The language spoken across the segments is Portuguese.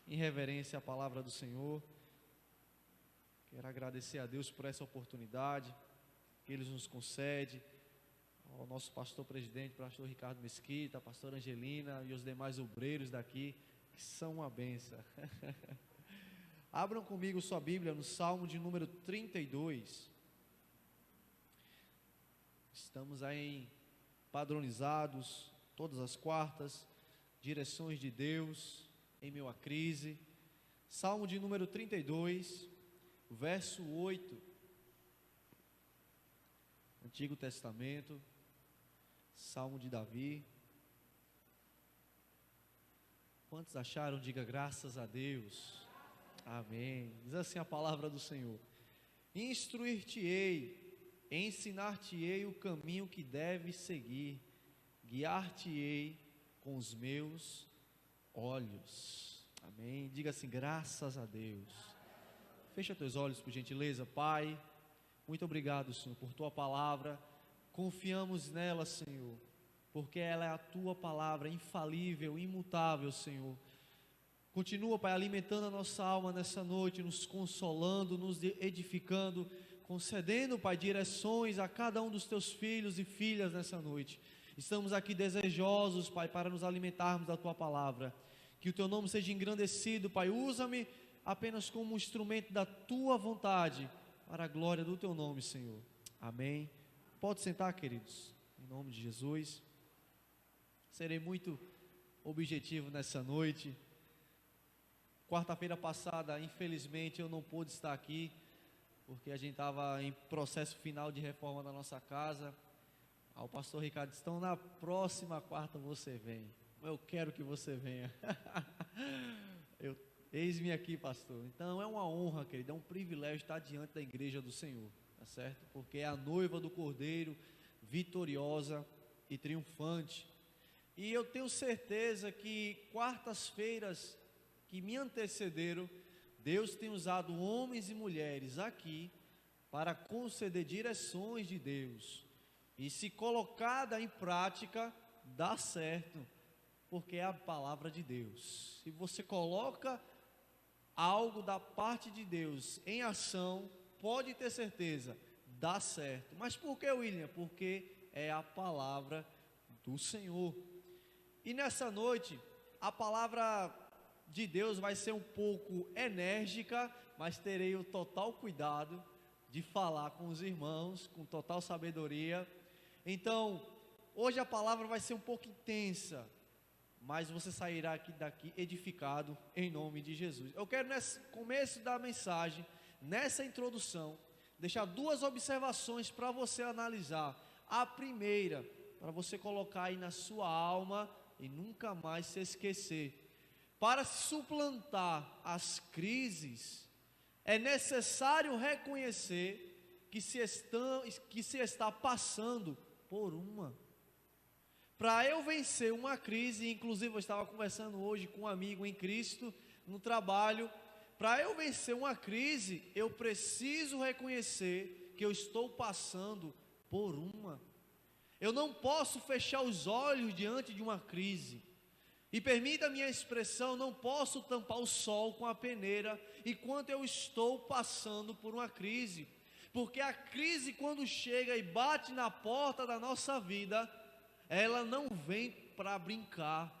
em reverência à palavra do Senhor. Quero agradecer a Deus por essa oportunidade que Ele nos concede, ao nosso pastor presidente, pastor Ricardo Mesquita, a pastora Angelina e os demais obreiros daqui, que são uma bênção. Abram comigo sua Bíblia no Salmo de número 32. Estamos aí padronizados, todas as quartas, direções de Deus em meio à crise. Salmo de número 32, verso 8, Antigo Testamento, Salmo de Davi. Quantos acharam? Diga graças a Deus. Amém. Diz assim a palavra do Senhor: instruir-te-ei, ensinar-te-ei o caminho que deves seguir, guiar-te-ei com os meus olhos. Amém. Diga assim, graças a Deus. Fecha teus olhos, por gentileza. Pai, muito obrigado, Senhor, por tua palavra. Confiamos nela, Senhor, porque ela é a tua palavra infalível, imutável, Senhor. Continua, Pai, alimentando a nossa alma nessa noite, nos consolando, nos edificando, concedendo, Pai, direções a cada um dos teus filhos e filhas nessa noite. Estamos aqui desejosos, Pai, para nos alimentarmos da tua palavra. Que o teu nome seja engrandecido, Pai. Usa-me apenas como um instrumento da tua vontade, para a glória do teu nome, Senhor. Amém. Pode sentar, queridos, em nome de Jesus. Serei muito objetivo nessa noite. Quarta-feira passada, infelizmente, eu não pude estar aqui, porque a gente estava em processo final de reforma da nossa casa. O pastor Ricardo disse: então na próxima quarta você vem. Eu quero que você venha. Eis-me aqui, pastor. Então é uma honra, querido, é um privilégio estar diante da igreja do Senhor, tá certo? Porque é a noiva do Cordeiro, vitoriosa e triunfante. E eu tenho certeza que quartas-feiras que me antecederam, Deus tem usado homens e mulheres aqui para conceder direções de Deus. E se colocada em prática, dá certo, porque é a palavra de Deus. Se você coloca algo da parte de Deus em ação, pode ter certeza, dá certo. Mas por que, William? Porque é a palavra do Senhor. E nessa noite, a palavra de Deus vai ser um pouco enérgica, mas terei o total cuidado de falar com os irmãos, com total sabedoria. Então, hoje a palavra vai ser um pouco intensa, mas você sairá daqui edificado em nome de Jesus. Eu quero, nesse começo da mensagem, nessa introdução, deixar duas observações para você analisar. A primeira, para você colocar aí na sua alma e nunca mais se esquecer. Para suplantar as crises, é necessário reconhecer que se está passando por uma. Para eu vencer uma crise, inclusive eu estava conversando hoje com um amigo em Cristo, no trabalho, para eu vencer uma crise, eu preciso reconhecer que eu estou passando por uma. Eu não posso fechar os olhos diante de uma crise. E permita a minha expressão, não posso tampar o sol com a peneira enquanto eu estou passando por uma crise. Porque a crise, quando chega e bate na porta da nossa vida, ela não vem para brincar.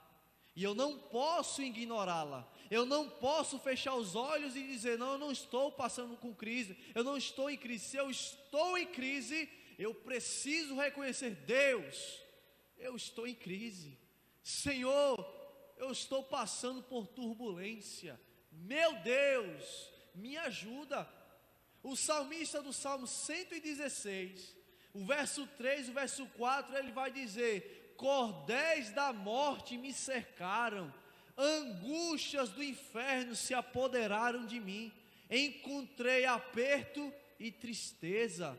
E eu não posso ignorá-la. Eu não posso fechar os olhos e dizer: não, eu não estou passando com crise. Eu não estou em crise. Se eu estou em crise, eu preciso reconhecer: Deus, eu estou em crise. Senhor, eu estou passando por turbulência. Meu Deus, me ajuda. O salmista do Salmo 116, o verso 3, o verso 4, ele vai dizer: cordéis da morte me cercaram, angústias do inferno se apoderaram de mim, encontrei aperto e tristeza.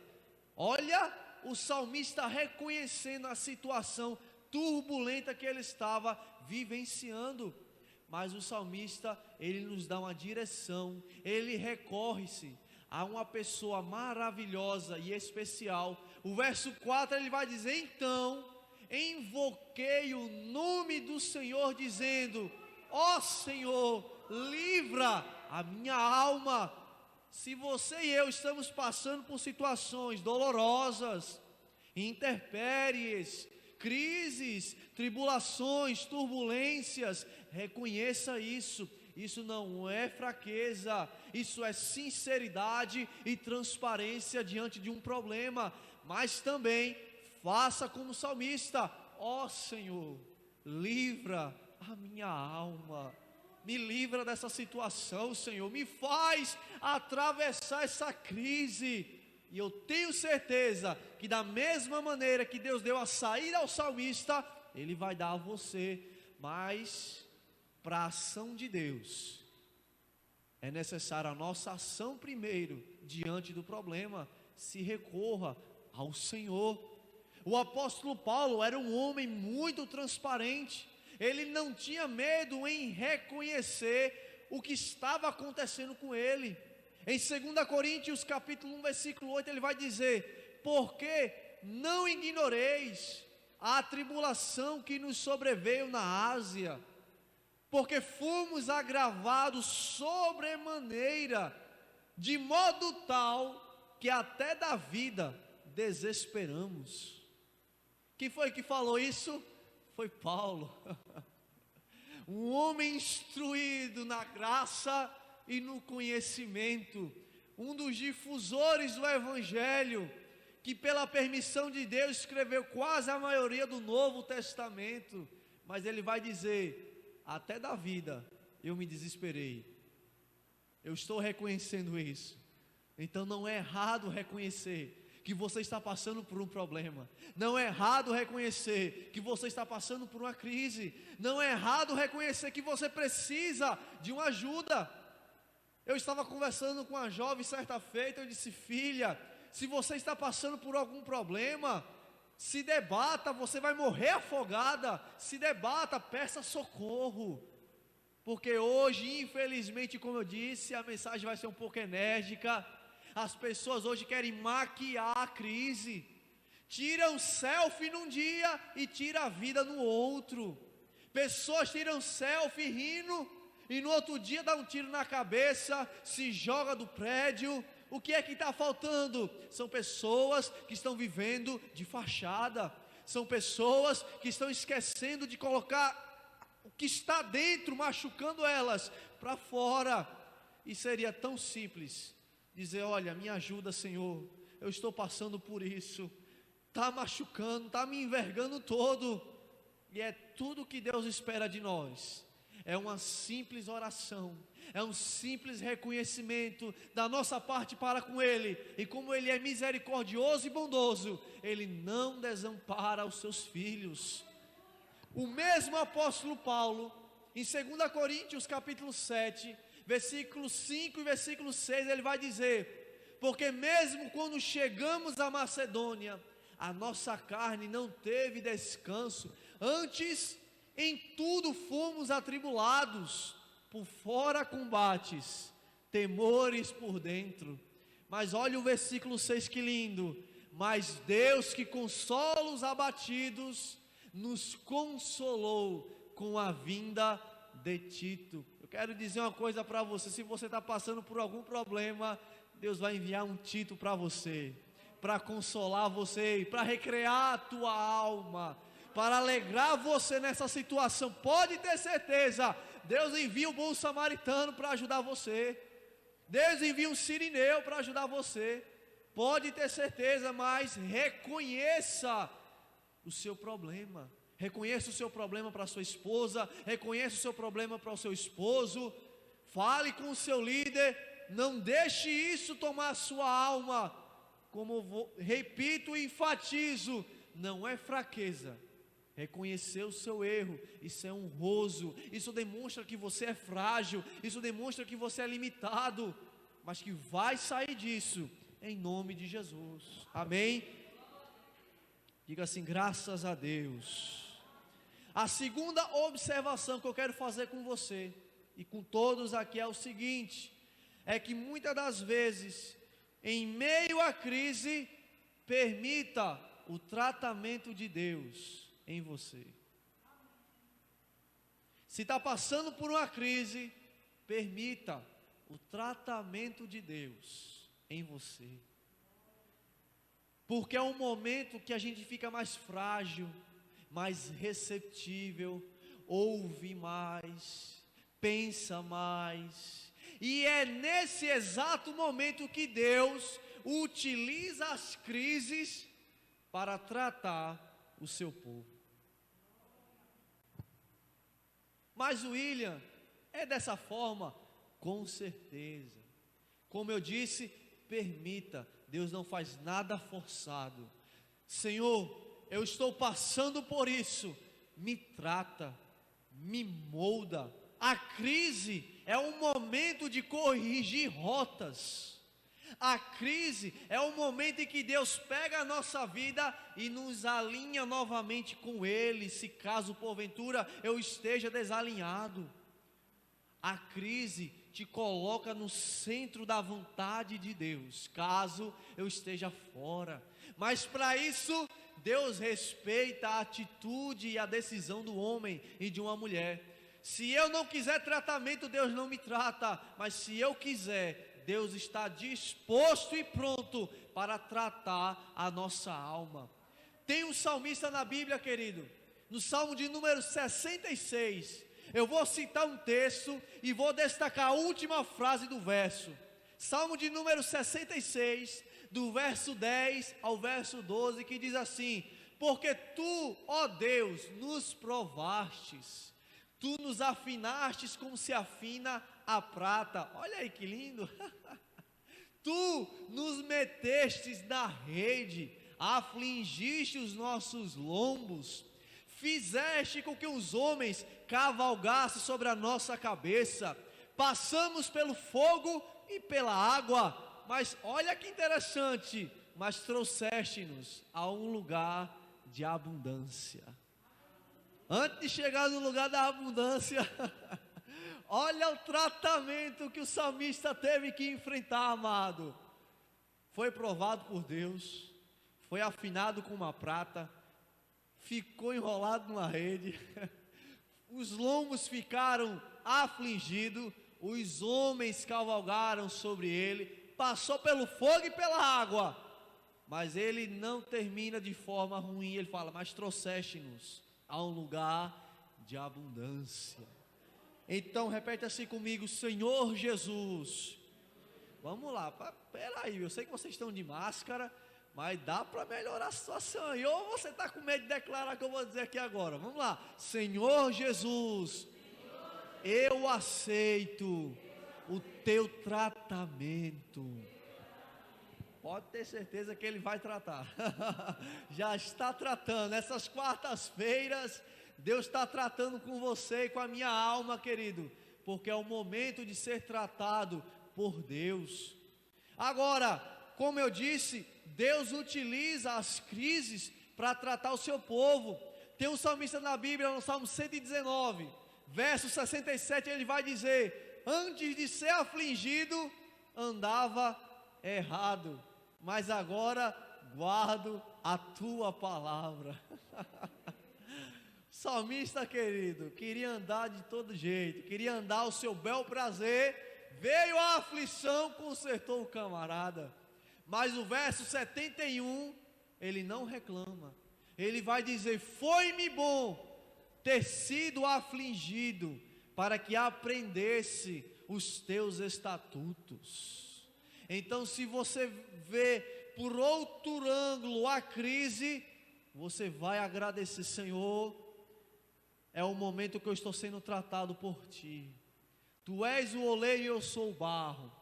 Olha, o salmista reconhecendo a situação turbulenta que ele estava vivenciando. Mas o salmista, ele nos dá uma direção, ele recorre-se a uma pessoa maravilhosa e especial. O verso 4 ele vai dizer: então invoquei o nome do Senhor dizendo: ó Senhor, livra a minha alma. Se você e eu estamos passando por situações dolorosas, intempéries, crises, tribulações, turbulências, reconheça isso. Isso não é fraqueza, isso é sinceridade e transparência diante de um problema. Mas também faça como salmista: ó Senhor, livra a minha alma, me livra dessa situação, Senhor, me faz atravessar essa crise. E eu tenho certeza que da mesma maneira que Deus deu a saída ao salmista, Ele vai dar a você. Mas para a ação de Deus, é necessária a nossa ação primeiro diante do problema. Se recorra ao Senhor. O apóstolo Paulo era um homem muito transparente. Ele não tinha medo em reconhecer o que estava acontecendo com ele. Em 2 Coríntios capítulo 1, versículo 8, ele vai dizer: porque não ignoreis a tribulação que nos sobreveio na Ásia, porque fomos agravados sobremaneira, de modo tal que até da vida desesperamos. Quem foi que falou isso? Foi Paulo. Um homem instruído na graça e no conhecimento, um dos difusores do Evangelho, que pela permissão de Deus escreveu quase a maioria do Novo Testamento. Mas ele vai dizer: até da vida eu me desesperei. Eu estou reconhecendo isso. Então não é errado reconhecer que você está passando por um problema. Não é errado reconhecer que você está passando por uma crise. Não é errado reconhecer que você precisa de uma ajuda. Eu estava conversando com uma jovem certa feita, eu disse: filha, se você está passando por algum problema, se debata, você vai morrer afogada. Se debata, peça socorro. Porque hoje, infelizmente, como eu disse, a mensagem vai ser um pouco enérgica. As pessoas hoje querem maquiar a crise. Tiram selfie num dia e tiram a vida no outro. Pessoas tiram selfie rindo e no outro dia dá um tiro na cabeça, se joga do prédio. O que é que está faltando? São pessoas que estão vivendo de fachada. São pessoas que estão esquecendo de colocar o que está dentro, machucando elas, para fora. E seria tão simples dizer: olha, me ajuda, Senhor, eu estou passando por isso, está machucando, está me envergando todo. E é tudo que Deus espera de nós. É uma simples oração, é um simples reconhecimento da nossa parte para com Ele. E como Ele é misericordioso e bondoso, Ele não desampara os seus filhos. O mesmo apóstolo Paulo, em 2 Coríntios capítulo 7, versículo 5 e versículo 6, ele vai dizer: porque mesmo quando chegamos à Macedônia, a nossa carne não teve descanso, antes em tudo fomos atribulados, por fora combates, temores por dentro. Mas olha o versículo 6, que lindo: mas Deus, que consola os abatidos, nos consolou com a vinda de Tito. Eu quero dizer uma coisa para você: se você está passando por algum problema, Deus vai enviar um Tito para você, para consolar você, para recrear a tua alma, para alegrar você nessa situação. Pode ter certeza, Deus envia um bom samaritano para ajudar você. Deus envia um sirineu para ajudar você. Pode ter certeza, mas reconheça o seu problema. Reconheça o seu problema para a sua esposa, reconheça o seu problema para o seu esposo. Fale com o seu líder, não deixe isso tomar a sua alma. Como repito e enfatizo, não é fraqueza reconhecer o seu erro, isso é honroso, isso demonstra que você é frágil, isso demonstra que você é limitado, mas que vai sair disso, em nome de Jesus, amém? Diga assim: graças a Deus. A segunda observação que eu quero fazer com você, e com todos aqui, é o seguinte: é que muitas das vezes, em meio à crise, permita o tratamento de Deus em você. Se está passando por uma crise, permita o tratamento de Deus em você. Porque é um momento que a gente fica mais frágil, mais receptível, ouve mais, pensa mais. E é nesse exato momento que Deus utiliza as crises para tratar o seu povo. Mas William, é dessa forma? Com certeza. Como eu disse, permita, Deus não faz nada forçado. Senhor, eu estou passando por isso, me trata, me molda. A crise é um momento de corrigir rotas. A crise é um momento em que Deus pega a nossa vida e nos alinha novamente com Ele, se caso porventura eu esteja desalinhado. A crise te coloca no centro da vontade de Deus, caso eu esteja fora. Mas para isso, Deus respeita a atitude e a decisão do homem e de uma mulher. Se eu não quiser tratamento, Deus não me trata, mas se eu quiser, Deus está disposto e pronto para tratar a nossa alma. Tem um salmista na Bíblia, querido, no Salmo de número 66, eu vou citar um texto e vou destacar a última frase do verso. Salmo de número 66, do verso 10 ao verso 12, que diz assim: porque tu, ó Deus, nos provastes, tu nos afinastes como se afina a prata. Olha aí que lindo. Tu nos metestes na rede, afligiste os nossos lombos, fizeste com que os homens cavalgassem sobre a nossa cabeça. Passamos pelo fogo e pela água, mas olha que interessante, mas trouxeste-nos a um lugar de abundância. Antes de chegar no lugar da abundância, olha o tratamento que o salmista teve que enfrentar, amado. Foi provado por Deus, foi afinado com uma prata, ficou enrolado numa rede, os lombos ficaram afligidos, os homens cavalgaram sobre ele, passou pelo fogo e pela água, mas ele não termina de forma ruim. Ele fala: mas trouxeste-nos a um lugar de abundância. Então repete assim comigo: Senhor Jesus. Vamos lá, peraí, eu sei que vocês estão de máscara, mas dá para melhorar a situação. E ou você está com medo de declarar o que eu vou dizer aqui agora? Vamos lá. Senhor Jesus, eu aceito o teu tratamento. Pode ter certeza que Ele vai tratar. Já está tratando. Essas quartas-feiras, Deus está tratando com você e com a minha alma, querido, porque é o momento de ser tratado por Deus. Agora, como eu disse, Deus utiliza as crises para tratar o seu povo. Tem um salmista na Bíblia, no Salmo 119, verso 67, ele vai dizer: antes de ser afligido, andava errado, mas agora guardo a tua palavra. Salmista querido, queria andar de todo jeito, queria andar ao seu bel prazer, veio a aflição, consertou o camarada. Mas o verso 71, ele não reclama, ele vai dizer: foi-me bom ter sido afligido, para que aprendesse os teus estatutos. Então, se você vê por outro ângulo a crise, você vai agradecer: Senhor, é o momento que eu estou sendo tratado por Ti. Tu és o oleiro e eu sou o barro.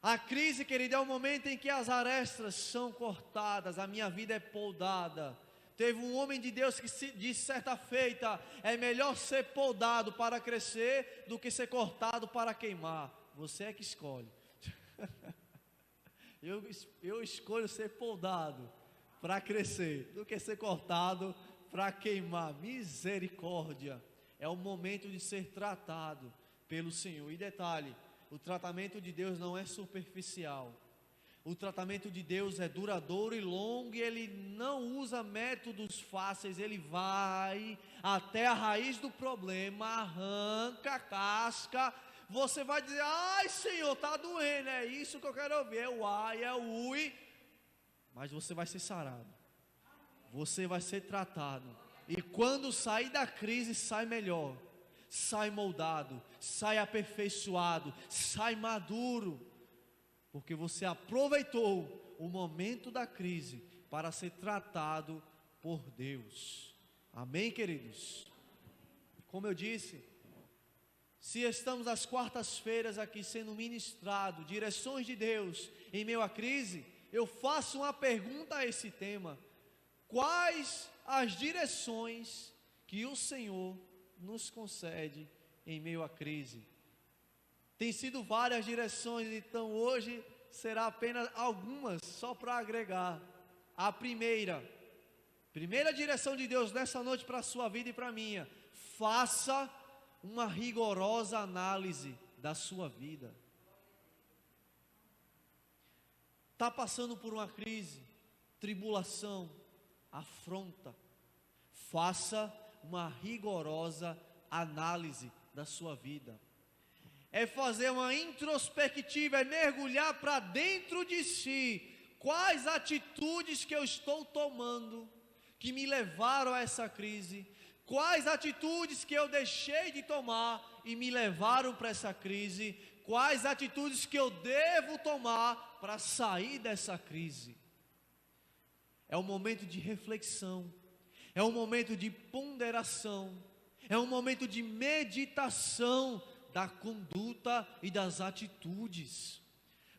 A crise, querido, é o momento em que as arestas são cortadas, a minha vida é poldada. Teve um homem de Deus que disse certa feita: é melhor ser poldado para crescer do que ser cortado para queimar. Você é que escolhe. Eu escolho ser poldado para crescer do que ser cortado para queimar. Misericórdia. É o momento de ser tratado pelo Senhor. E detalhe, o tratamento de Deus não é superficial. O tratamento de Deus é duradouro e longo, e Ele não usa métodos fáceis. Ele vai até a raiz do problema, arranca a casca. Você vai dizer: ai Senhor, está doendo, é isso que eu quero ouvir, é o ai, é o ui. Mas você vai ser sarado, você vai ser tratado, e quando sair da crise, sai melhor, sai moldado, sai aperfeiçoado, sai maduro, porque você aproveitou o momento da crise para ser tratado por Deus. Amém, queridos? Como eu disse, se estamos às quartas-feiras aqui sendo ministrado direções de Deus em meio à crise, eu faço uma pergunta a esse tema: quais as direções que o Senhor nos concede em meio à crise? Tem sido várias direções, então hoje será apenas algumas, só para agregar. A primeira direção de Deus nessa noite para a sua vida e para a minha: faça uma rigorosa análise da sua vida. Está passando por uma crise, tribulação, afronta, faça uma rigorosa análise da sua vida. É fazer uma introspectiva, é mergulhar para dentro de si. Quais atitudes que eu estou tomando que me levaram a essa crise? Quais atitudes que eu deixei de tomar e me levaram para essa crise? Quais atitudes que eu devo tomar para sair dessa crise? É um momento de reflexão, é um momento de ponderação, é um momento de meditação da conduta e das atitudes.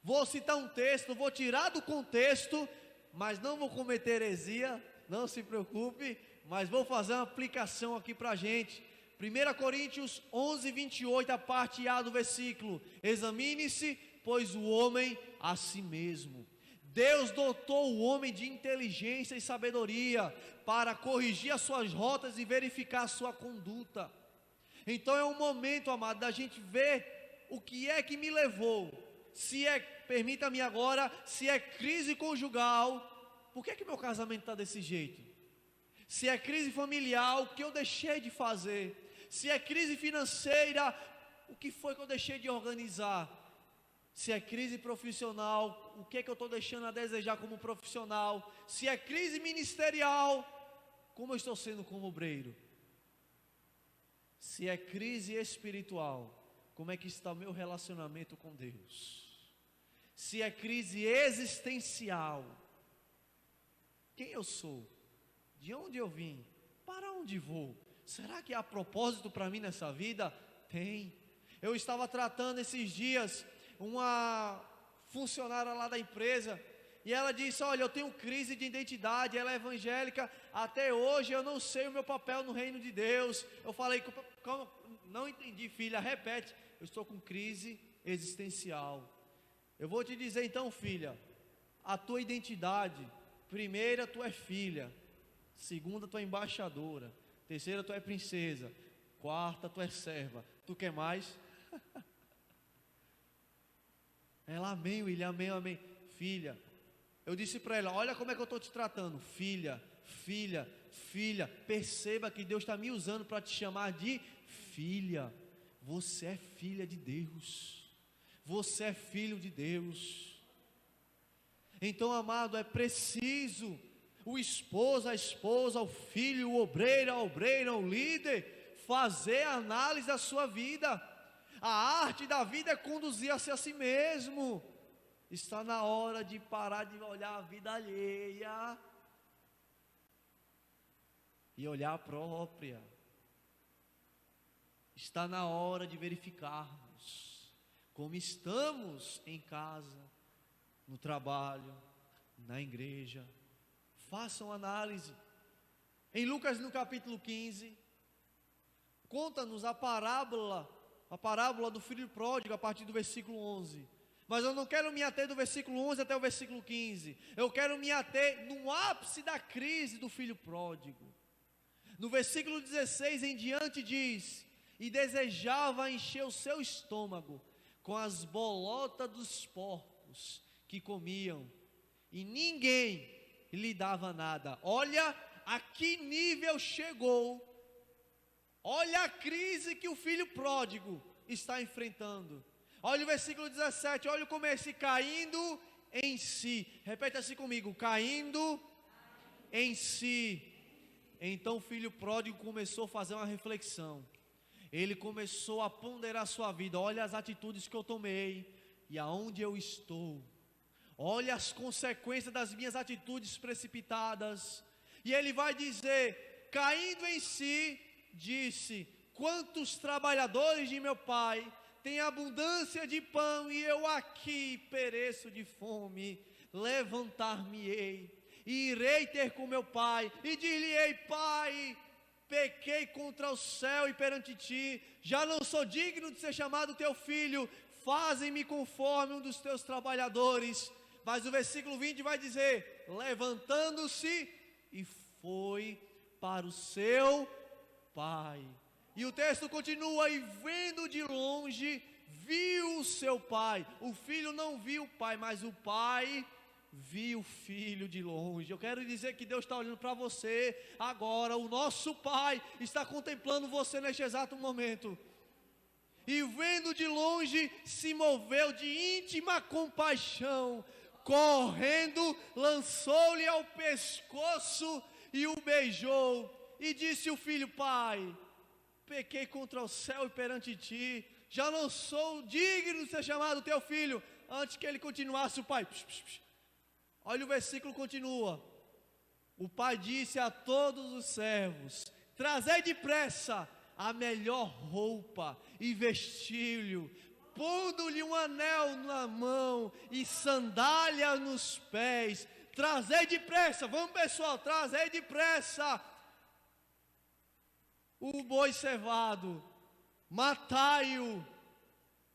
Vou citar um texto, vou tirar do contexto, mas não vou cometer heresia, não se preocupe, mas vou fazer uma aplicação aqui para a gente. 1 Coríntios 11, 28, a parte A do versículo: examine-se, pois o homem a si mesmo. Deus dotou o homem de inteligência e sabedoria para corrigir as suas rotas e verificar a sua conduta. Então é um momento, amado, da gente ver o que é que me levou. Se é, permita-me agora, se é crise conjugal, por que que meu casamento está desse jeito? Se é crise familiar, o que eu deixei de fazer? Se é crise financeira, o que foi que eu deixei de organizar? Se é crise profissional, o que é que eu estou deixando a desejar como profissional? Se é crise ministerial, como eu estou sendo como obreiro? Se é crise espiritual, como é que está o meu relacionamento com Deus? Se é crise existencial, quem eu sou? De onde eu vim? Para onde vou? Será que há propósito para mim nessa vida? Tem. Eu estava tratando esses dias uma funcionária lá da empresa, e ela disse: olha, eu tenho crise de identidade. Ela é evangélica, até hoje eu não sei o meu papel no reino de Deus. Eu falei: não entendi, filha, repete. Eu estou com crise existencial. Eu vou te dizer então, filha, a tua identidade: primeira, tu é filha; segunda, tu é embaixadora; terceira, tu é princesa; quarta, tu é serva. Tu quer mais? Ela: amém, William, amém, amém. Filha, eu disse para ela: olha como é que eu estou te tratando. Filha, filha, filha. Perceba que Deus está me usando para te chamar de filha. Você é filha de Deus. Você é filho de Deus. Então, amado, é preciso o esposo, a esposa, o filho, o obreiro, a obreira, o líder, fazer a análise da sua vida. A arte da vida é conduzir-se a si mesmo. Está na hora de parar de olhar a vida alheia e olhar a própria. Está na hora de verificarmos como estamos em casa, no trabalho, na igreja. Façam análise. Em Lucas, no capítulo 15, conta-nos a parábola do filho pródigo, a partir do versículo 11. Mas eu não quero me ater do versículo 11 até o versículo 15. Eu quero me ater no ápice da crise do filho pródigo. No versículo 16 em diante diz: e desejava encher o seu estômago com as bolotas dos porcos que comiam, e ninguém lhe dava nada. Olha a que nível chegou. Olha a crise que o filho pródigo está enfrentando. Olha o versículo 17, olha como esse caindo em si. Repete assim comigo, caindo em si. Então o filho pródigo começou a fazer uma reflexão. Ele começou a ponderar sua vida. Olha as atitudes que eu tomei e aonde eu estou. Olha as consequências das minhas atitudes precipitadas. E ele vai dizer, caindo em si, disse: quantos trabalhadores de meu pai têm abundância de pão e eu aqui pereço de fome. Levantar-me-ei e irei ter com meu pai e dir-lhe-ei: pai, pequei contra o céu e perante ti, já não sou digno de ser chamado teu filho, faze-me conforme um dos teus trabalhadores. Mas o versículo 20 vai dizer, levantando-se e foi para o seu pai. E o texto continua, e vendo de longe, viu o seu pai. O filho não viu o pai, mas o pai viu o filho de longe. Eu quero dizer que Deus está olhando para você agora. O nosso pai está contemplando você neste exato momento. E vendo de longe, se moveu de íntima compaixão. Correndo, lançou-lhe ao pescoço e o beijou. E disse o filho: pai, pequei contra o céu e perante ti, já não sou digno de ser chamado teu filho. Antes que ele continuasse, o pai, olha o versículo continua. O pai disse a todos os servos: trazei depressa a melhor roupa e vestiu-lhe, pondo-lhe um anel na mão e sandália nos pés. Trazei depressa, vamos pessoal, trazei depressa o boi cevado, matai-o,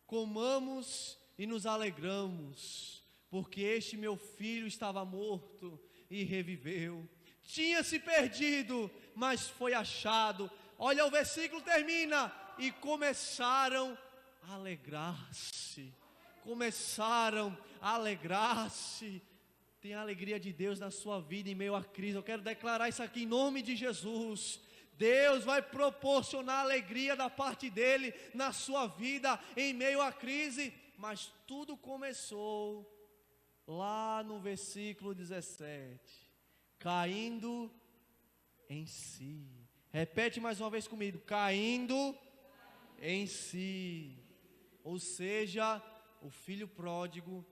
comamos e nos alegramos, porque este meu filho estava morto e reviveu, tinha se perdido, mas foi achado. Olha, o versículo termina, e começaram a alegrar-se. Começaram a alegrar-se. Tem a alegria de Deus na sua vida em meio à crise. Eu quero declarar isso aqui em nome de Jesus. Deus vai proporcionar alegria da parte dele na sua vida em meio à crise. Mas tudo começou lá no versículo 17, caindo em si. Repete mais uma vez comigo, caindo em si. Ou seja, o filho pródigo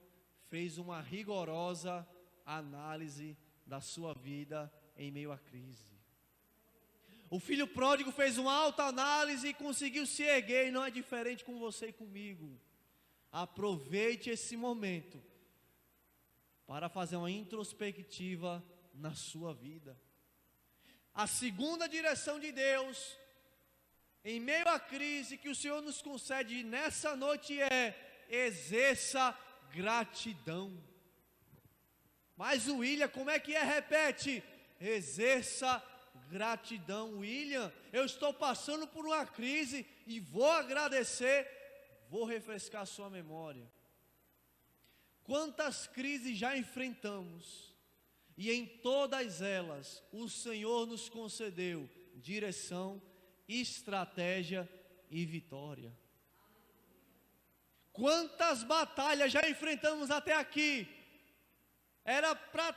fez uma rigorosa análise da sua vida em meio à crise. O filho pródigo fez uma autoanálise e conseguiu se erguer, e não é diferente com você e comigo. Aproveite esse momento para fazer uma introspectiva na sua vida. A segunda direção de Deus em meio à crise que o Senhor nos concede nessa noite é: exerça gratidão. Mas o William, como é que é? Repete: exerça gratidão. William, eu estou passando por uma crise e vou agradecer. Vou refrescar sua memória. Quantas crises já enfrentamos, e em todas elas o Senhor nos concedeu direção, estratégia e vitória. Quantas batalhas já enfrentamos até aqui, era para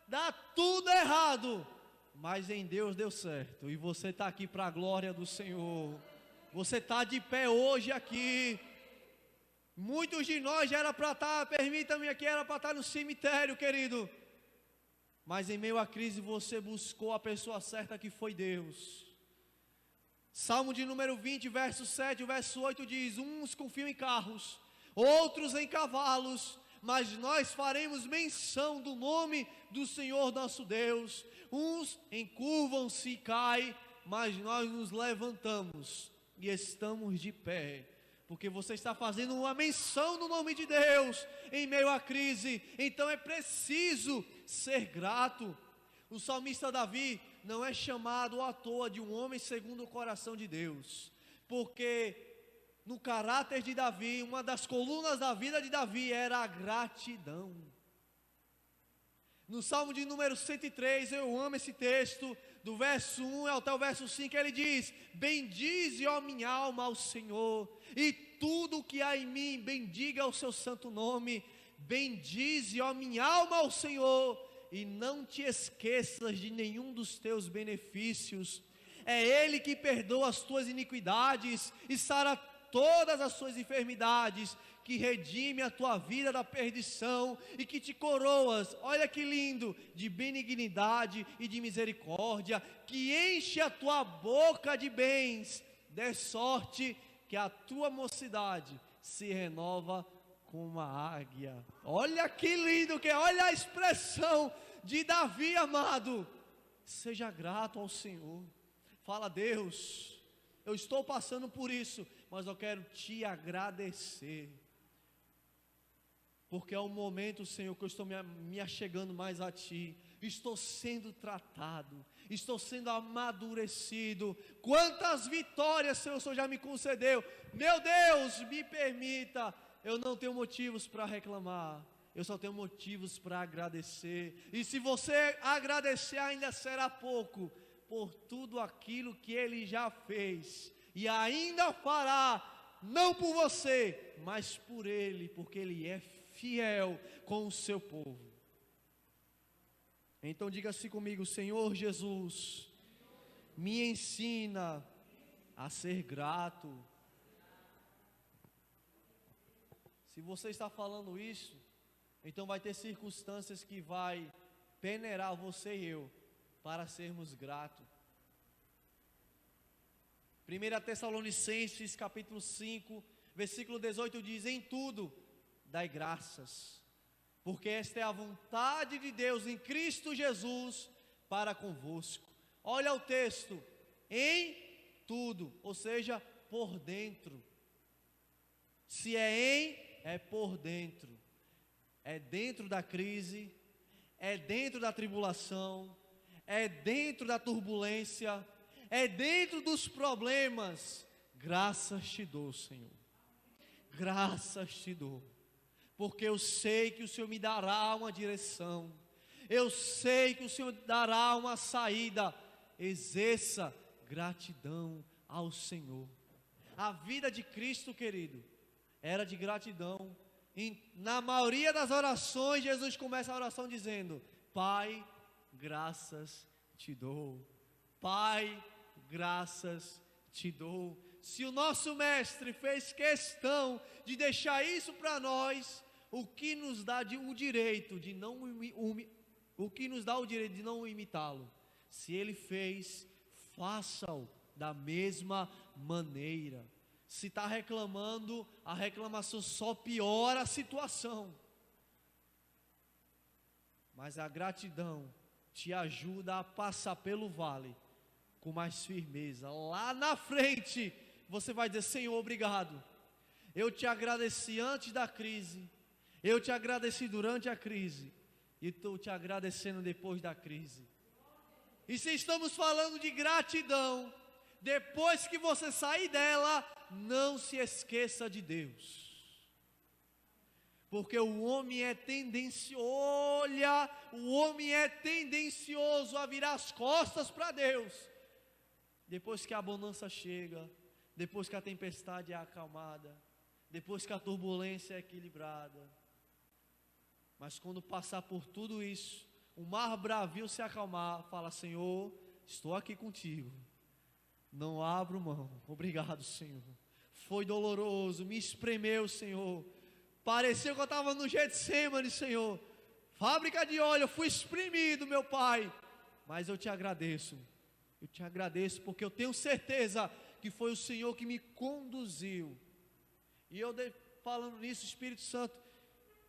dar tudo errado, mas em Deus deu certo, e você está aqui para a glória do Senhor. Você está de pé hoje aqui. Muitos de nós já era para estar, permita-me aqui, era para estar no cemitério, querido. Mas em meio à crise você buscou a pessoa certa, que foi Deus. Salmo de número 20, verso 7, o verso 8 diz: uns confiam em carros, outros em cavalos, mas nós faremos menção do nome do Senhor nosso Deus. Uns encurvam-se e caem, mas nós nos levantamos e estamos de pé, porque você está fazendo uma menção do nome de Deus em meio à crise. Então é preciso ser grato. O salmista Davi não é chamado à toa de um homem segundo o coração de Deus, porque no caráter de Davi, uma das colunas da vida de Davi era a gratidão. No Salmo de número 103, eu amo esse texto, do verso 1 até o verso 5, ele diz: bendize, ó minha alma, ao Senhor, e tudo o que há em mim, bendiga o seu santo nome. Bendize, ó minha alma, ao Senhor, e não te esqueças de nenhum dos teus benefícios. É Ele que perdoa as tuas iniquidades e sara todas as suas enfermidades, que redime a tua vida da perdição e que te coroas, olha que lindo, de benignidade e de misericórdia, que enche a tua boca de bens, de sorte que a tua mocidade se renova como uma águia. Olha que lindo que é, olha a expressão de Davi, amado. Seja grato ao Senhor. Fala: Deus, eu estou passando por isso, mas eu quero te agradecer, porque é o momento, Senhor, que eu estou me achegando mais a Ti, estou sendo tratado, estou sendo amadurecido. Quantas vitórias, Senhor, o Senhor já me concedeu. Meu Deus, me permita, eu não tenho motivos para reclamar, eu só tenho motivos para agradecer. E se você agradecer, ainda será pouco, por tudo aquilo que Ele já fez e ainda fará, não por você, mas por Ele, porque Ele é fiel com o seu povo. Então diga assim comigo: Senhor Jesus, me ensina a ser grato. Se você está falando isso, então vai ter circunstâncias que vai peneirar você e eu para sermos gratos. 1 Tessalonicenses capítulo 5, versículo 18 diz: em tudo dai graças, porque esta é a vontade de Deus em Cristo Jesus para convosco. Olha o texto: em tudo, ou seja, por dentro. Se é em, é por dentro. É dentro da crise, é dentro da tribulação, é dentro da turbulência, é dentro dos problemas. Graças te dou, Senhor. Graças te dou, porque eu sei que o Senhor me dará uma direção, eu sei que o Senhor dará uma saída. Exerça gratidão ao Senhor. A vida de Cristo, querido, era de gratidão. Na maioria das orações, Jesus começa a oração dizendo: Pai, graças te dou. Pai, graças te dou. Se o nosso mestre fez questão de deixar isso para nós, o que nos dá o direito de não imitá-lo? Se ele fez, faça-o da mesma maneira. Se está reclamando, a reclamação só piora a situação. Mas a gratidão te ajuda a passar pelo vale com mais firmeza. Lá na frente, você vai dizer: Senhor, obrigado. Eu te agradeci antes da crise, eu te agradeci durante a crise, e estou te agradecendo depois da crise. E se estamos falando de gratidão, depois que você sair dela, não se esqueça de Deus. Porque o homem é tendencioso a virar as costas para Deus, depois que a bonança chega, depois que a tempestade é acalmada, depois que a turbulência é equilibrada. Mas quando passar por tudo isso, o mar bravio se acalmar, fala: Senhor, estou aqui contigo, não abro mão. Obrigado, Senhor. Foi doloroso, me espremeu, Senhor. Pareceu que eu estava no Getsemane, Senhor. Fábrica de óleo, eu fui espremido, meu Pai. Mas eu te agradeço. Eu te agradeço porque eu tenho certeza que foi o Senhor que me conduziu. E eu, falando nisso, o Espírito Santo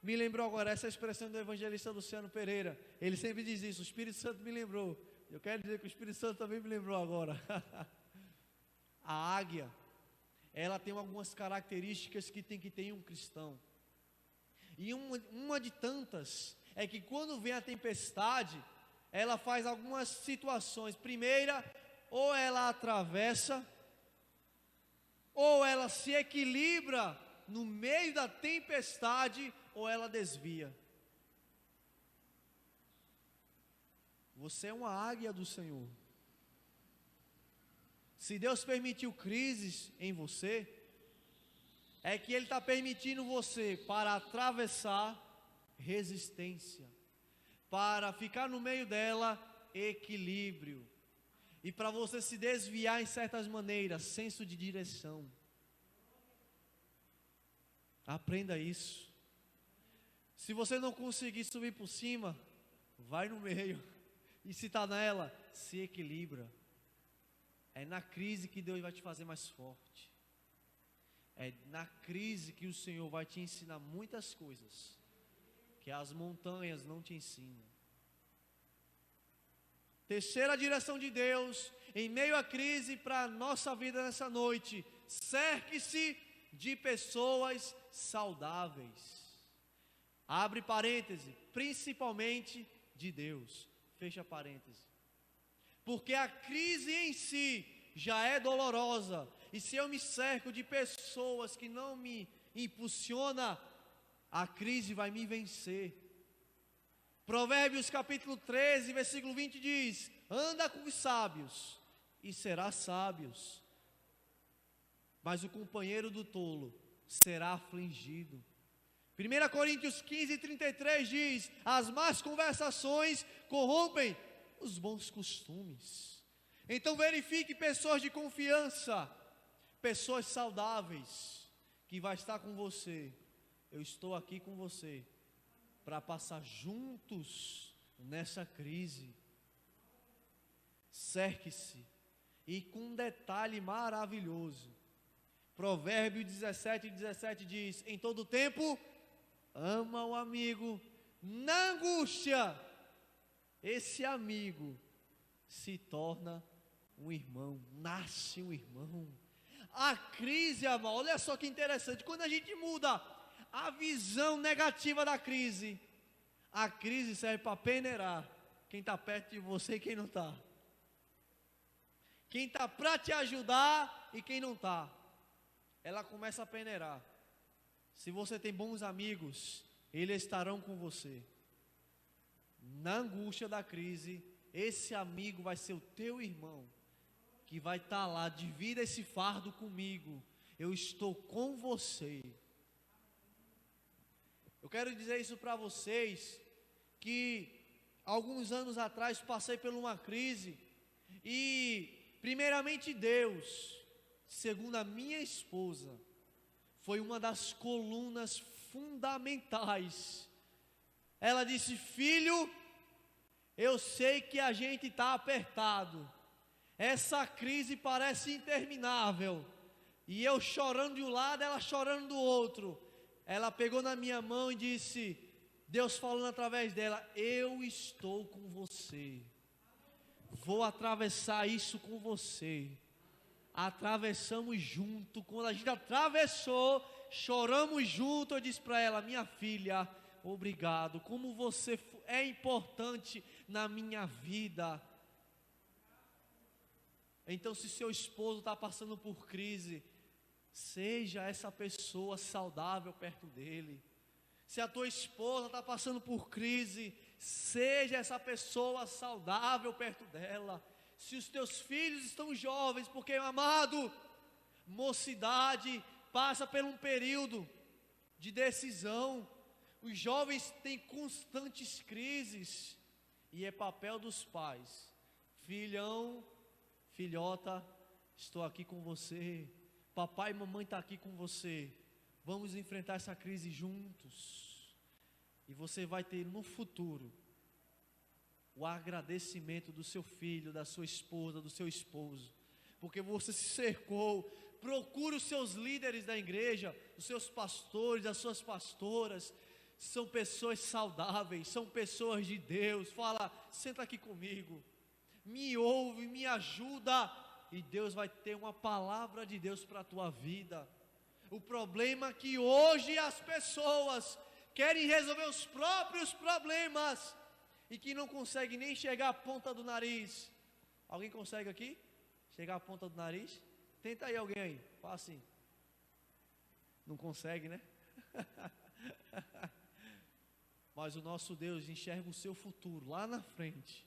me lembrou agora essa expressão do evangelista Luciano Pereira. Ele sempre diz isso: o Espírito Santo me lembrou. Eu quero dizer que o Espírito Santo também me lembrou agora. A águia, ela tem algumas características que tem que ter em um cristão. E uma de tantas é que quando vem a tempestade, ela faz algumas situações. Primeira, ou ela atravessa, Ou ela se equilibra no meio da tempestade, ou ela desvia. Você é uma águia do Senhor. Se Deus permitiu crises em você, é que Ele está permitindo você para atravessar resistência, para ficar no meio dela, equilíbrio, e para você se desviar em certas maneiras, senso de direção. Aprenda isso. Se você não conseguir subir por cima, vai no meio, e se está nela, se equilibra. É na crise que Deus vai te fazer mais forte. É na crise que o Senhor vai te ensinar muitas coisas que as montanhas não te ensinam. Terceira direção de Deus em meio à crise para a nossa vida nessa noite: cerque-se de pessoas saudáveis. Abre parêntese, principalmente de Deus. Fecha parêntese. Porque a crise em si já é dolorosa, e se eu me cerco de pessoas que não me impulsionam, a crise vai me vencer. Provérbios capítulo 13, versículo 20 diz: anda com os sábios e serás sábios, mas o companheiro do tolo será afligido. 1 Coríntios 15, 33 diz: as más conversações corrompem os bons costumes. Então verifique pessoas de confiança, pessoas saudáveis, que vai estar com você. Eu estou aqui com você para passar juntos nessa crise. Cerque-se. E com um detalhe maravilhoso, Provérbios 17, 17 diz: em todo tempo ama o amigo, na angústia esse amigo se torna um irmão, nasce um irmão. A crise, amor, olha só que interessante, quando a gente muda a visão negativa da crise, a crise serve para peneirar quem está perto de você e quem não está, quem está para te ajudar e quem não está. Ela começa a peneirar. Se você tem bons amigos, eles estarão com você. Na angústia da crise, esse amigo vai ser o teu irmão, que vai estar lá: divida esse fardo comigo, eu estou com você. Eu quero dizer isso para vocês, que alguns anos atrás passei por uma crise, e primeiramente Deus, segundo a minha esposa, foi uma das colunas fundamentais. Ela disse: filho, eu sei que a gente está apertado, essa crise parece interminável, e eu chorando de um lado, ela chorando do outro. Ela pegou na minha mão e disse, Deus falando através dela: eu estou com você, vou atravessar isso com você. Atravessamos junto. Quando a gente atravessou, choramos junto. Eu disse para ela: minha filha, obrigado, como você é importante na minha vida. Então, se seu esposo está passando por crise, seja essa pessoa saudável perto dele. Se a tua esposa está passando por crise, seja essa pessoa saudável perto dela. Se os teus filhos estão jovens, porque, amado, mocidade passa por um período de decisão. Os jovens têm constantes crises, e é papel dos pais: filhão, filhota, estou aqui com você, papai e mamãe estão aqui com você, vamos enfrentar essa crise juntos. E você vai ter no futuro o agradecimento do seu filho, da sua esposa, do seu esposo, porque você se cercou. Procure os seus líderes da igreja, os seus pastores, as suas pastoras. São pessoas saudáveis, são pessoas de Deus. Fala: senta aqui comigo, me ouve, me ajuda, e Deus vai ter uma palavra de Deus para a tua vida. O problema é que hoje as pessoas querem resolver os próprios problemas e que não conseguem nem chegar à ponta do nariz. Alguém consegue aqui chegar à ponta do nariz? Tenta aí alguém aí, fala assim. Não consegue, né? Mas o nosso Deus enxerga o seu futuro lá na frente.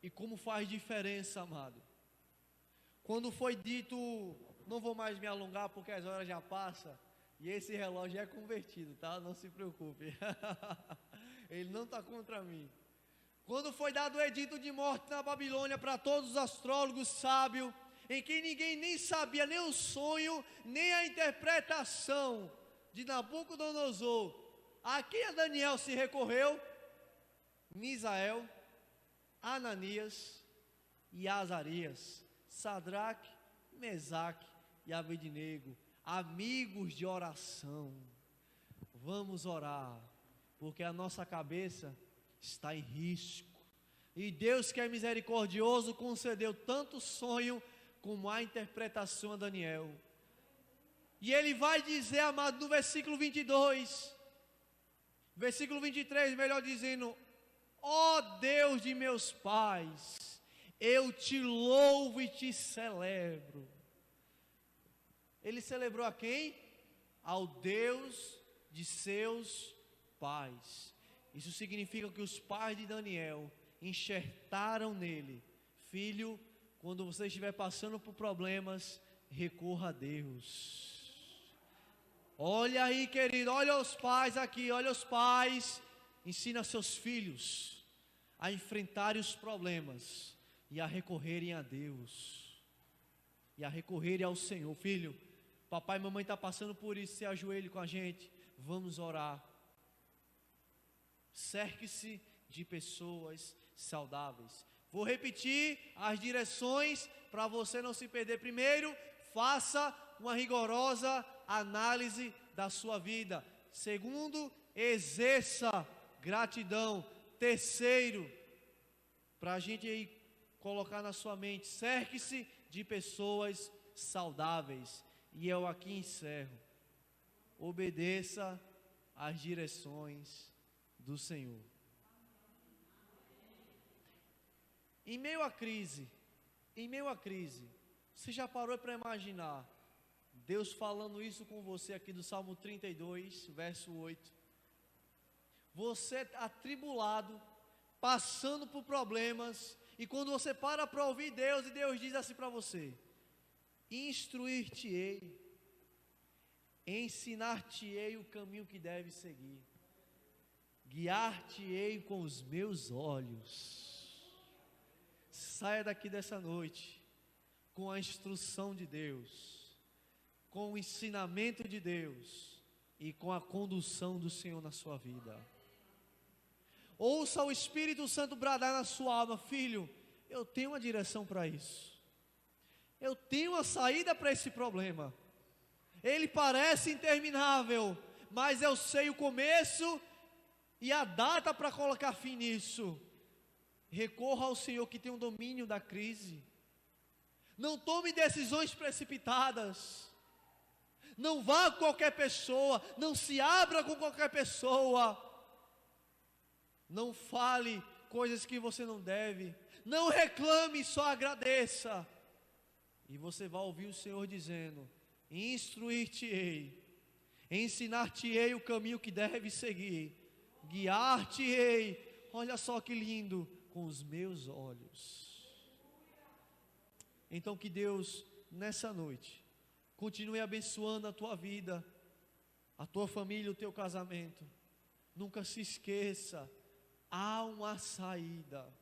E como faz diferença, amado. Quando foi dito, não vou mais me alongar porque as horas já passam. E esse relógio é convertido, tá? Não se preocupe. Ele não está contra mim. Quando foi dado o edito de morte na Babilônia para todos os astrólogos sábios, em que ninguém nem sabia nem o sonho, nem a interpretação de Nabucodonosor, a quem a Daniel se recorreu? Misael, Ananias e Azarias, Sadraque, Mesaque e Abednego, amigos de oração. Vamos orar, porque a nossa cabeça está em risco. E Deus, que é misericordioso, concedeu tanto sonho como a interpretação a Daniel. E ele vai dizer, amado, no versículo 22, versículo 23, melhor dizendo: ó Deus de meus pais, eu te louvo e te celebro. Ele celebrou a quem? Ao Deus de seus pais. Isso significa que os pais de Daniel enxertaram nele: filho, quando você estiver passando por problemas, recorra a Deus. Olha aí, querido, olha os pais aqui, olha os pais. Ensina seus filhos a enfrentarem os problemas e a recorrerem a Deus, e a recorrerem ao Senhor. Filho, papai e mamãe está passando por isso, se ajoelhe com a gente, vamos orar. Cerque-se de pessoas saudáveis. Vou repetir as direções para você não se perder. Primeiro, faça uma rigorosa análise da sua vida. Segundo, exerça gratidão. Terceiro, para a gente aí colocar na sua mente, cerque-se de pessoas saudáveis. E eu aqui encerro: obedeça às direções do Senhor. Em meio à crise, você já parou para imaginar Deus falando isso com você aqui do Salmo 32, verso 8? Você atribulado, passando por problemas, e quando você para ouvir Deus, e Deus diz assim para você: instruir-te-ei, ensinar-te-ei o caminho que deve seguir, guiar-te-ei com os meus olhos. Saia daqui dessa noite com a instrução de Deus, com o ensinamento de Deus e com a condução do Senhor na sua vida. Ouça o Espírito Santo bradar na sua alma: filho, eu tenho uma direção para isso, eu tenho uma saída para esse problema. Ele parece interminável, mas eu sei o começo e a data para colocar fim nisso. Recorra ao Senhor que tem o domínio da crise. Não tome decisões precipitadas. Não vá com qualquer pessoa. Não se abra com qualquer pessoa. Não fale coisas que você não deve. Não reclame, só agradeça. E você vai ouvir o Senhor dizendo: instruir-te-ei, ensinar-te-ei o caminho que deve seguir, guiar-te-ei, olha só que lindo, com os meus olhos. Então que Deus, nessa noite, continue abençoando a tua vida, a tua família, o teu casamento. Nunca se esqueça, há uma saída.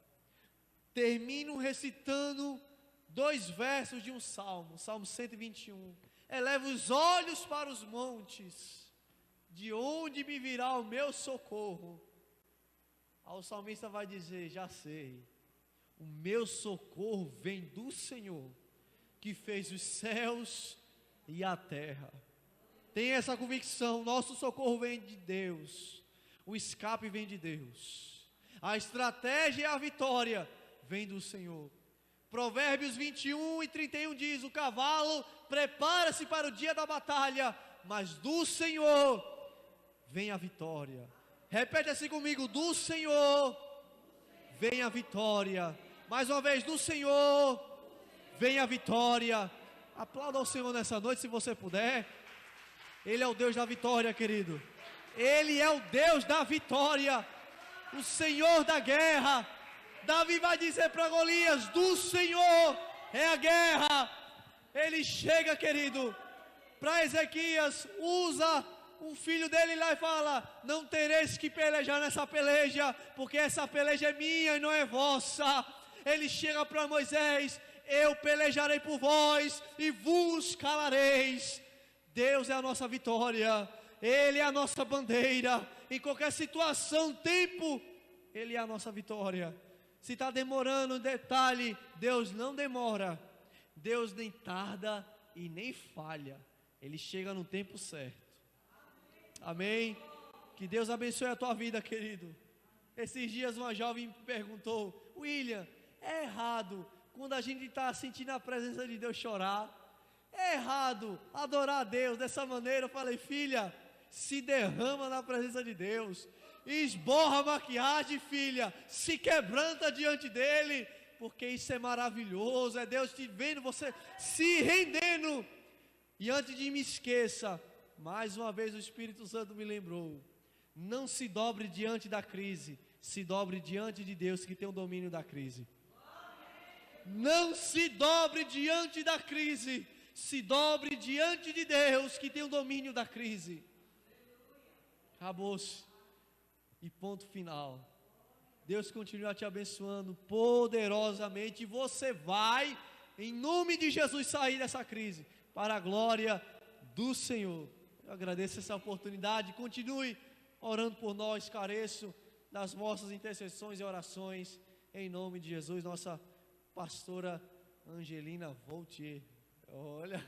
Termino recitando 2 versos de um salmo, Salmo 121. Eleva os olhos para os montes, de onde me virá o meu socorro? Aí o salmista vai dizer: já sei, o meu socorro vem do Senhor, que fez os céus e a terra. Tenha essa convicção: nosso socorro vem de Deus, o escape vem de Deus, a estratégia e a vitória vem do Senhor. Provérbios 21:31 diz: o cavalo prepara-se para o dia da batalha, mas do Senhor vem a vitória. Repete assim comigo: do Senhor vem a vitória. Mais uma vez: do Senhor vem a vitória. Aplauda ao Senhor nessa noite, se você puder. Ele é o Deus da vitória, querido. Ele é o Deus da vitória, o Senhor da guerra. Davi vai dizer para Golias: do Senhor é a guerra. Ele chega, querido, para Ezequias, usa um filho dele lá e fala: não tereis que pelejar nessa peleja, porque essa peleja é minha e não é vossa. Ele chega para Moisés: eu pelejarei por vós e vos calareis. Deus é a nossa vitória, Ele é a nossa bandeira. Em qualquer situação, tempo, Ele é a nossa vitória. Se está demorando um detalhe, Deus não demora. Deus nem tarda e nem falha. Ele chega no tempo certo. Amém? Que Deus abençoe a tua vida, querido. Esses dias uma jovem me perguntou: William, é errado quando a gente está sentindo a presença de Deus chorar? É errado adorar a Deus dessa maneira? Eu falei: filha, se derrama na presença de Deus, esborra a maquiagem, filha, se quebranta diante dEle, porque isso é maravilhoso, é Deus te vendo, você se rendendo. E antes de me esqueça, mais uma vez o Espírito Santo me lembrou: não se dobre diante da crise, se dobre diante de Deus que tem o domínio da crise. Não se dobre diante da crise, se dobre diante de Deus que tem o domínio da crise. Acabou-se. E ponto final. Deus continua te abençoando poderosamente, e você vai, em nome de Jesus, sair dessa crise, para a glória do Senhor. Eu agradeço essa oportunidade. Continue orando por nós, careço das vossas intercessões e orações, em nome de Jesus. Nossa pastora Angelina Voltier, olha,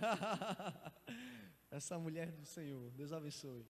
essa mulher do Senhor. Deus abençoe.